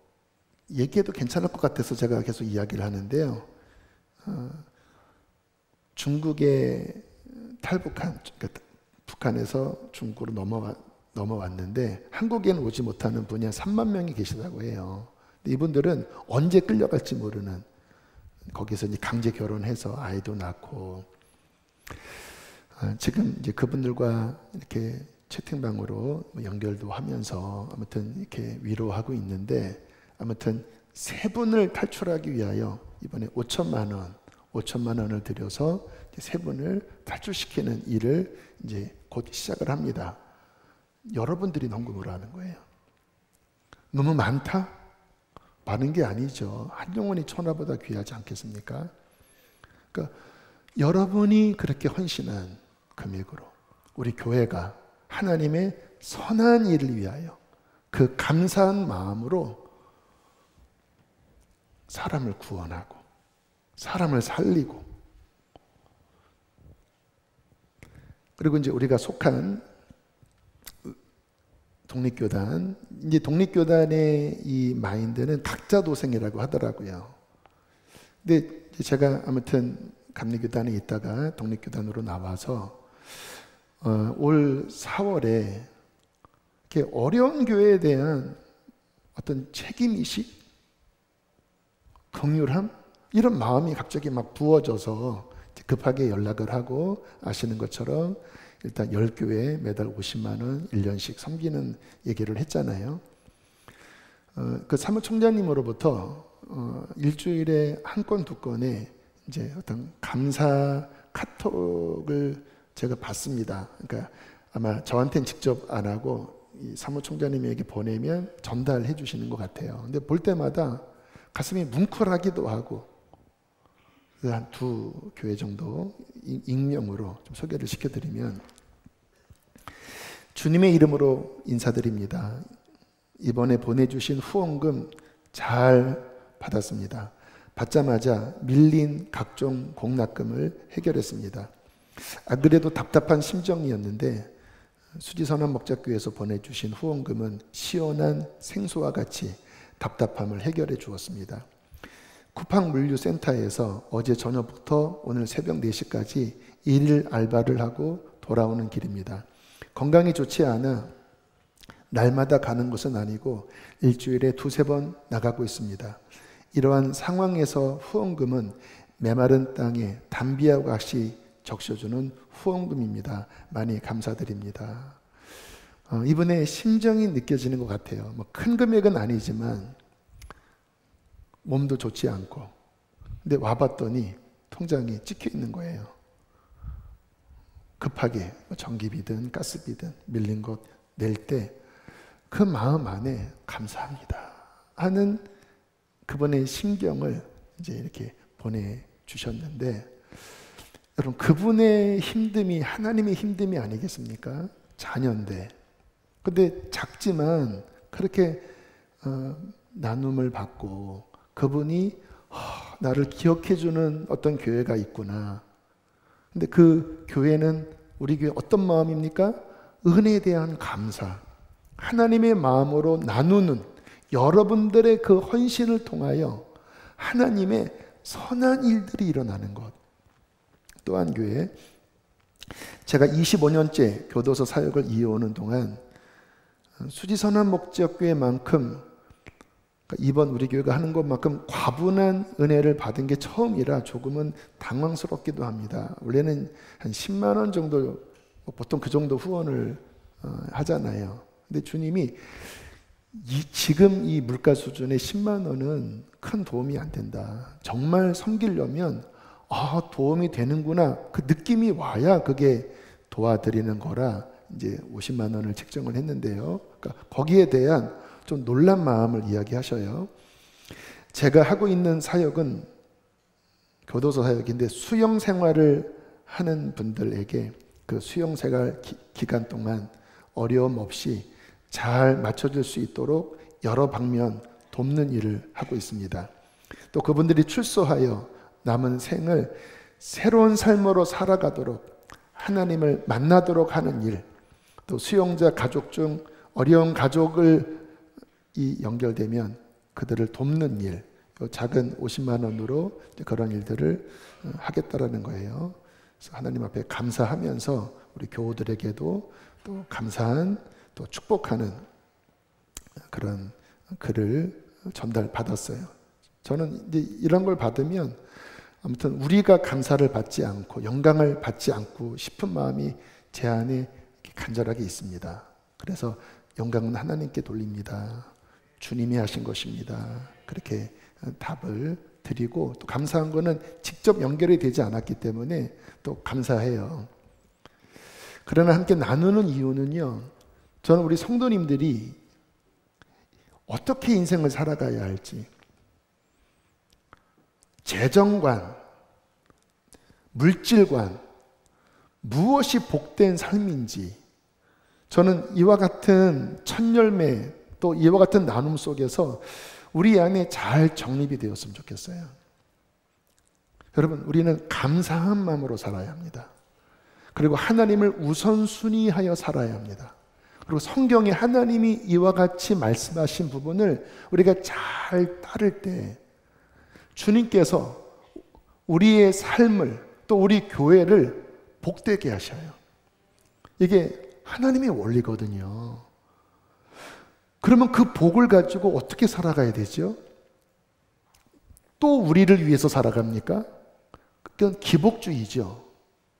[SPEAKER 1] 얘기해도 괜찮을 것 같아서 제가 계속 이야기를 하는데요. 중국에 탈북한, 그러니까 북한에서 중국으로 넘어왔는데 한국에는 오지 못하는 분이 한 3만 명이 계시다고 해요. 근데 이분들은 언제 끌려갈지 모르는, 거기서 이제 강제 결혼해서 아이도 낳고, 지금 이제 그분들과 이렇게 채팅방으로 연결도 하면서 아무튼 이렇게 위로하고 있는데, 아무튼 세 분을 탈출하기 위하여 이번에 5천만 원을 들여서 세 분을 탈출시키는 일을 이제 곧 시작을 합니다. 여러분들이 헌금을 하는 거예요. 너무 많다? 많은 게 아니죠. 한 영혼이 천하보다 귀하지 않겠습니까? 그러니까 여러분이 그렇게 헌신한 금액으로 우리 교회가 하나님의 선한 일을 위하여 그 감사한 마음으로 사람을 구원하고 사람을 살리고, 그리고 이제 우리가 속한 독립교단, 이제 독립교단의 이 마인드는 각자 도생이라고 하더라고요. 근데 제가 아무튼 감리교단에 있다가 독립교단으로 나와서 올 4월에 이렇게 어려운 교회에 대한 어떤 책임의식, 긍휼함, 이런 마음이 갑자기 막 부어져서 급하게 연락을 하고, 아시는 것처럼 일단 10교회 매달 50만 원 1년씩 섬기는 얘기를 했잖아요. 그 사무총장님으로부터 일주일에 한 건, 두 건의 이제 어떤 감사 카톡을 제가 받습니다. 그러니까 아마 저한테는 직접 안 하고 이 사무총장님에게 보내면 전달해 주시는 것 같아요. 근데 볼 때마다 가슴이 뭉클하기도 하고, 한 두 교회 정도 익명으로 좀 소개를 시켜드리면, 주님의 이름으로 인사드립니다. 이번에 보내주신 후원금 잘 받았습니다. 받자마자 밀린 각종 공납금을 해결했습니다. 안 그래도 답답한 심정이었는데 수지선한 목자교회에서 보내주신 후원금은 시원한 생수와 같이 답답함을 해결해 주었습니다. 쿠팡 물류센터에서 어제 저녁부터 오늘 새벽 4시까지 일일 알바를 하고 돌아오는 길입니다. 건강이 좋지 않아 날마다 가는 것은 아니고 일주일에 2-3번 나가고 있습니다. 이러한 상황에서 후원금은 메마른 땅에 담비와 같이 적셔주는 후원금입니다. 많이 감사드립니다. 이분의 심정이 느껴지는 것 같아요. 뭐 큰 금액은 아니지만 몸도 좋지 않고, 근데 와봤더니 통장이 찍혀 있는 거예요. 급하게 전기비든 가스비든 밀린 것 낼 때 그 마음 안에 감사합니다 하는 그분의 심경을 이제 이렇게 보내주셨는데, 여러분, 그분의 힘듦이 하나님의 힘듦이 아니겠습니까? 자녀인데. 근데 작지만 그렇게 나눔을 받고, 그분이 나를 기억해주는 어떤 교회가 있구나. 근데 그 교회는 우리 교회 어떤 마음입니까? 은혜에 대한 감사, 하나님의 마음으로 나누는 여러분들의 그 헌신을 통하여 하나님의 선한 일들이 일어나는 것. 또 한 교회, 제가 25년째 교도소 사역을 이어오는 동안 수지선한 목적교회만큼, 이번 우리 교회가 하는 것만큼 과분한 은혜를 받은 게 처음이라 조금은 당황스럽기도 합니다. 원래는 한 10만 원 정도, 보통 그 정도 후원을 하잖아요. 근데 주님이 지금 이 물가 수준의 10만 원은 큰 도움이 안 된다. 정말 섬기려면 도움이 되는구나, 그 느낌이 와야 그게 도와드리는 거라 이제 50만 원을 책정을 했는데요. 그러니까 거기에 대한 좀 놀란 마음을 이야기하셔요. 제가 하고 있는 사역은 교도소 사역인데, 수용 생활을 하는 분들에게 그 수용 생활 기간 동안 어려움 없이 잘 맞춰줄 수 있도록 여러 방면 돕는 일을 하고 있습니다. 또 그분들이 출소하여 남은 생을 새로운 삶으로 살아가도록, 하나님을 만나도록 하는 일, 또 수용자 가족 중 어려운 가족을 연결되면 그들을 돕는 일, 작은 50만 원으로 그런 일들을 하겠다라는 거예요. 그래서 하나님 앞에 감사하면서 우리 교우들에게도 또 감사한, 또 축복하는 그런 글을 전달받았어요. 저는 이제 이런 걸 받으면 아무튼 우리가 감사를 받지 않고 영광을 받지 않고 싶은 마음이 제 안에 간절하게 있습니다. 그래서 영광은 하나님께 돌립니다. 주님이 하신 것입니다. 그렇게 답을 드리고, 또 감사한 거는 직접 연결이 되지 않았기 때문에 또 감사해요. 그러나 함께 나누는 이유는요, 저는 우리 성도님들이 어떻게 인생을 살아가야 할지, 재정관, 물질관, 무엇이 복된 삶인지, 저는 이와 같은 첫 열매, 또 이와 같은 나눔 속에서 우리 안에 잘 정립이 되었으면 좋겠어요. 여러분, 우리는 감사한 마음으로 살아야 합니다. 그리고 하나님을 우선순위하여 살아야 합니다. 그리고 성경에 하나님이 이와 같이 말씀하신 부분을 우리가 잘 따를 때 주님께서 우리의 삶을, 또 우리 교회를 복되게 하셔요. 이게 하나님의 원리거든요. 그러면 그 복을 가지고 어떻게 살아가야 되죠? 또 우리를 위해서 살아갑니까? 그건 기복주의죠.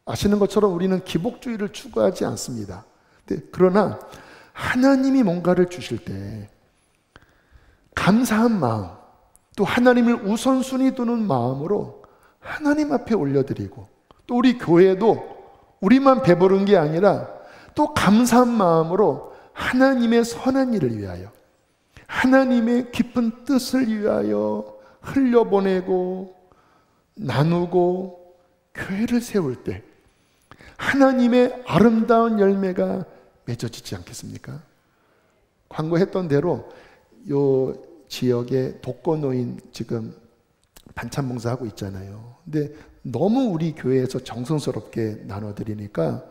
[SPEAKER 1] 아시는 것처럼 우리는 기복주의를 추구하지 않습니다. 그러나 하나님이 뭔가를 주실 때 감사한 마음, 또 하나님을 우선순위 두는 마음으로 하나님 앞에 올려드리고, 또 우리 교회도 우리만 배부른 게 아니라 또 감사한 마음으로 하나님의 선한 일을 위하여, 하나님의 깊은 뜻을 위하여 흘려보내고 나누고 교회를 세울 때 하나님의 아름다운 열매가 맺어지지 않겠습니까? 광고했던 대로 요 지역에 독거노인 지금 반찬 봉사하고 있잖아요. 근데 너무 우리 교회에서 정성스럽게 나눠드리니까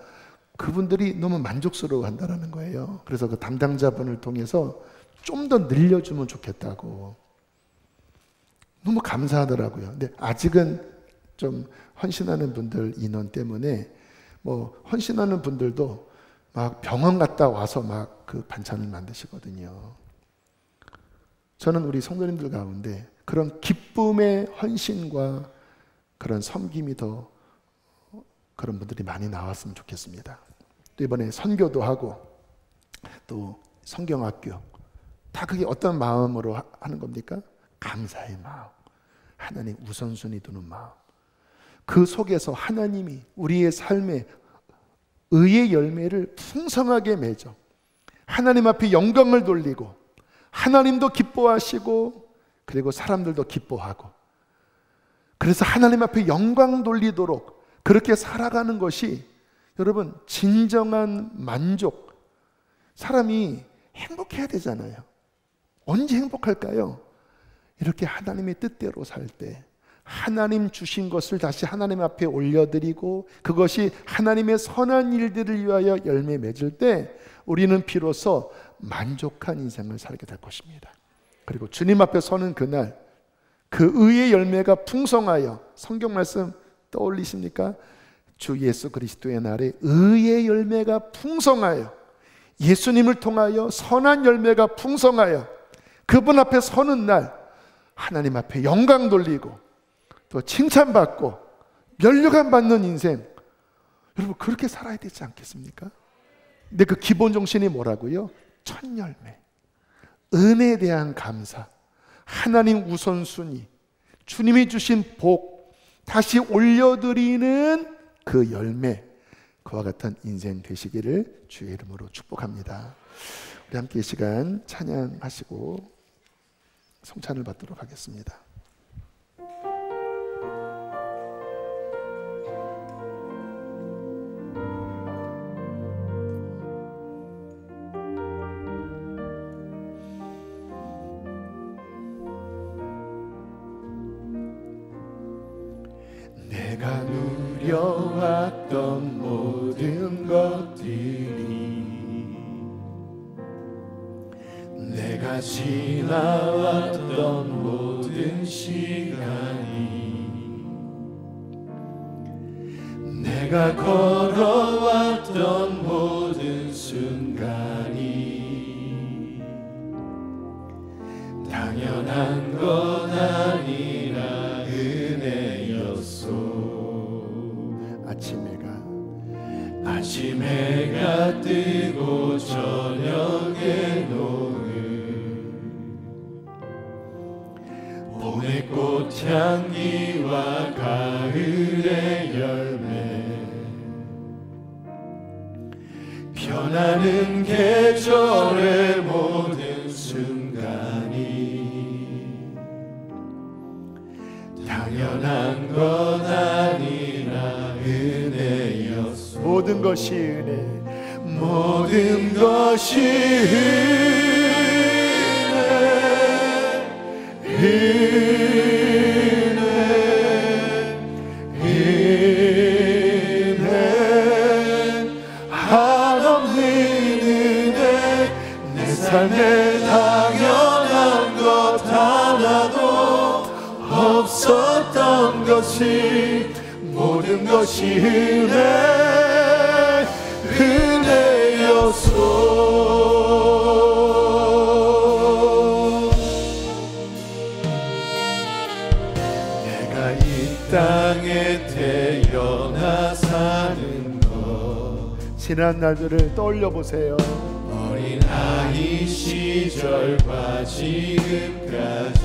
[SPEAKER 1] 그분들이 너무 만족스러워 한다는 거예요. 그래서 그 담당자분을 통해서 좀 더 늘려주면 좋겠다고. 너무 감사하더라고요. 근데 아직은 좀 헌신하는 분들 인원 때문에 뭐 헌신하는 분들도 막 병원 갔다 와서 막 그 반찬을 만드시거든요. 저는 우리 성도님들 가운데 그런 기쁨의 헌신과 그런 섬김이 더 그런 분들이 많이 나왔으면 좋겠습니다. 또 이번에 선교도 하고 또 성경학교, 다 그게 어떤 마음으로 하는 겁니까? 감사의 마음, 하나님 우선순위 두는 마음. 그 속에서 하나님이 우리의 삶에 의의 열매를 풍성하게 맺어 하나님 앞에 영광을 돌리고 하나님도 기뻐하시고 그리고 사람들도 기뻐하고, 그래서 하나님 앞에 영광 돌리도록 그렇게 살아가는 것이 여러분 진정한 만족. 사람이 행복해야 되잖아요. 언제 행복할까요? 이렇게 하나님의 뜻대로 살 때 하나님 주신 것을 다시 하나님 앞에 올려드리고 그것이 하나님의 선한 일들을 위하여 열매 맺을 때 우리는 비로소 만족한 인생을 살게 될 것입니다. 그리고 주님 앞에 서는 그날 그 의의 열매가 풍성하여, 성경 말씀 떠올리십니까? 주 예수 그리스도의 날에 의의 열매가 풍성하여, 예수님을 통하여 선한 열매가 풍성하여 그분 앞에 서는 날 하나님 앞에 영광 돌리고 또 칭찬받고 면류관 받는 인생, 여러분 그렇게 살아야 되지 않겠습니까? 근데 그 기본 정신이 뭐라고요? 첫 열매, 은혜에 대한 감사, 하나님 우선순위, 주님이 주신 복 다시 올려드리는 그 열매, 그와 같은 인생 되시기를 주의 이름으로 축복합니다. 우리 함께 이 시간 찬양하시고 성찬을 받도록 하겠습니다.
[SPEAKER 2] 내가 누려왔던 모든 것들이, 내가 지나왔던 모든 시간이, 내가 걸어왔던 모든 순간이 당연한 건 아니라 아침 해가 뜨고 저녁에 노을, 봄의 꽃향기와 가을의 열매, 변하는 계절의 모든 순간이 당연한 건 아니라 은혜였소.
[SPEAKER 1] 모든 것이 은혜,
[SPEAKER 2] 모든 것이 은혜, 한없는 은혜, 내 삶에 당연한 것 하나도 없었던 것이, 모든 것이 은혜였소. 내가 이 땅에 태어나 사는 것,
[SPEAKER 1] 지난 날들을 떠올려 보세요.
[SPEAKER 2] 어린 아이 시절과 지금까지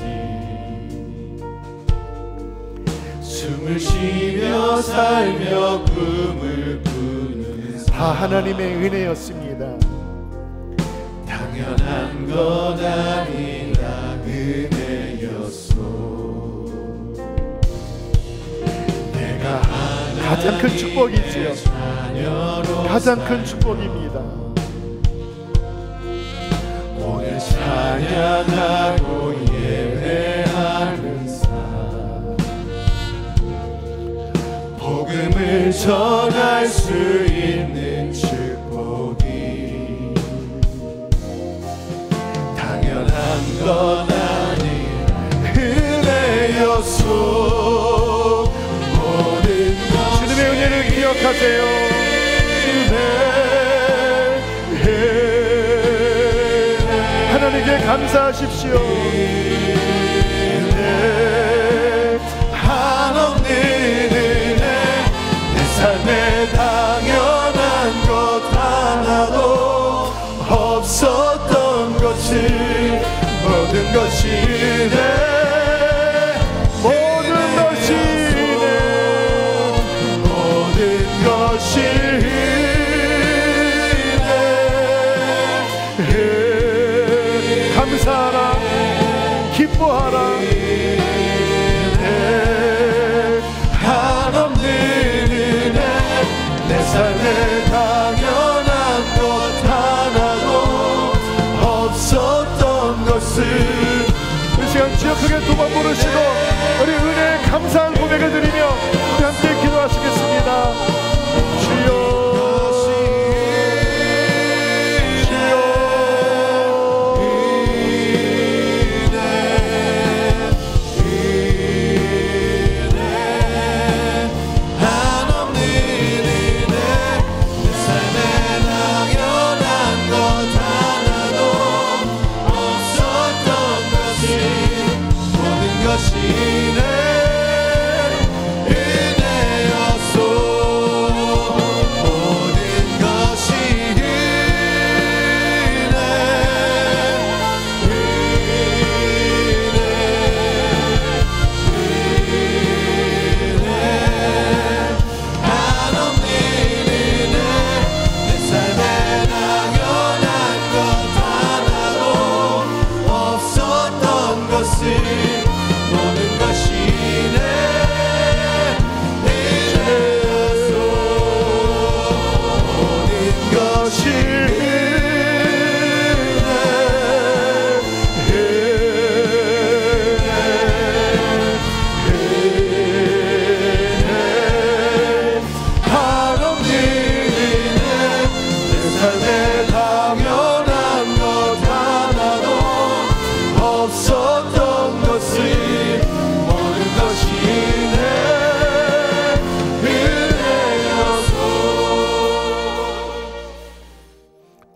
[SPEAKER 2] 숨을 쉬며 살며 꿈을 꾸는
[SPEAKER 1] 다 하나님의 은혜였습니다.
[SPEAKER 2] 당연한 것 아니라 은혜였소. 내가
[SPEAKER 1] 가장 큰 축복이지요. 가장 큰 축복입니다.
[SPEAKER 2] 오늘 찬양하고 예배하는 삶, 복음을 전할 수 있는 축복이 당연한 건 아닌 은혜였소. 모든 것
[SPEAKER 1] 주님의 은혜를 기억하세요. 하나님께 감사하십시오.
[SPEAKER 2] 한없는 은혜, 내 삶에 당연한 것 하나도 없었던 것을 모든 것이 은혜,
[SPEAKER 1] 모든 것이 은혜,
[SPEAKER 2] 모든 것이 은혜.
[SPEAKER 1] 감사하라, 기뻐하라.
[SPEAKER 2] 한없는 은혜, 내 삶에 당연한 것 하나도 없었던 것을
[SPEAKER 1] 이 시간 주여 크게 두 번 부르시고 우리 은혜에 감사한 고백을 드리며 우리 함께 기도하시겠습니다. 주여,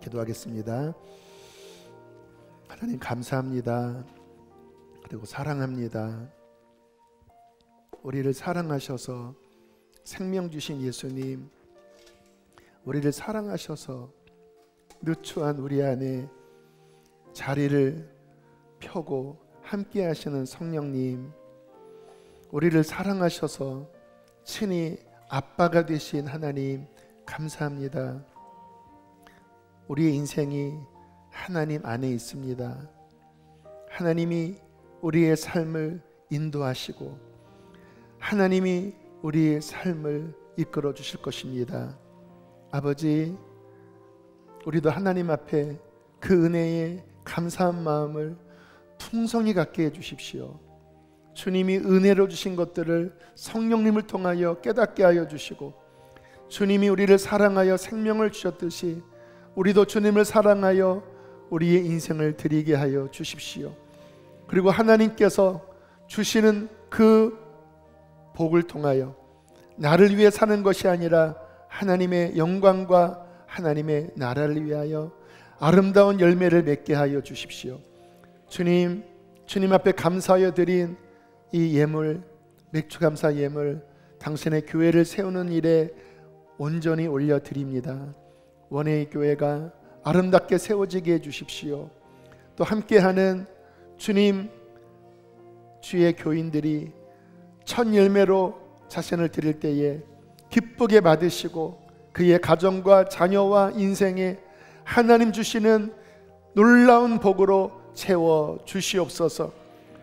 [SPEAKER 1] 기도하겠습니다. 하나님 감사합니다. 그리고 사랑합니다. 우리를 사랑하셔서 생명 주신 예수님, 우리를 사랑하셔서 누추한 우리 안에 자리를 펴고 함께 하시는 성령님, 우리를 사랑하셔서 친히 아빠가 되신 하나님 감사합니다. 우리의 인생이 하나님 안에 있습니다. 하나님이 우리의 삶을 인도하시고 하나님이 우리의 삶을 이끌어 주실 것입니다. 아버지, 우리도 하나님 앞에 그 은혜에 감사한 마음을 풍성히 갖게 해주십시오. 주님이 은혜로 주신 것들을 성령님을 통하여 깨닫게 하여 주시고, 주님이 우리를 사랑하여 생명을 주셨듯이 우리도 주님을 사랑하여 우리의 인생을 드리게 하여 주십시오. 그리고 하나님께서 주시는 그 복을 통하여 나를 위해 사는 것이 아니라 하나님의 영광과 하나님의 나라를 위하여 아름다운 열매를 맺게 하여 주십시오. 주님 앞에 감사하여 드린 이 예물, 맥주감사 예물, 당신의 교회를 세우는 일에 온전히 올려드립니다. 원의 교회가 아름답게 세워지게 해주십시오. 또 함께하는 주님 주의 교인들이 첫 열매로 자신을 드릴 때에 기쁘게 받으시고 그의 가정과 자녀와 인생에 하나님 주시는 놀라운 복으로 채워 주시옵소서.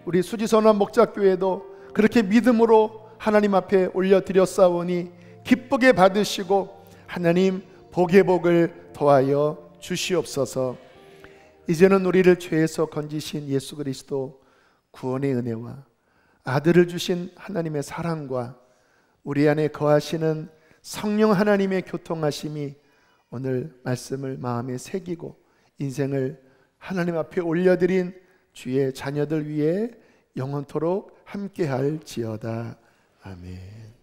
[SPEAKER 1] 우리 수지선한 목자교회도 그렇게 믿음으로 하나님 앞에 올려드렸사오니 기쁘게 받으시고 하나님 복의 복을 더하여 주시옵소서. 이제는 우리를 죄에서 건지신 예수 그리스도 구원의 은혜와 아들을 주신 하나님의 사랑과 우리 안에 거하시는 성령 하나님의 교통하심이 오늘 말씀을 마음에 새기고 인생을 하나님 앞에 올려드린 주의 자녀들 위해 영원토록 함께할지어다. 아멘.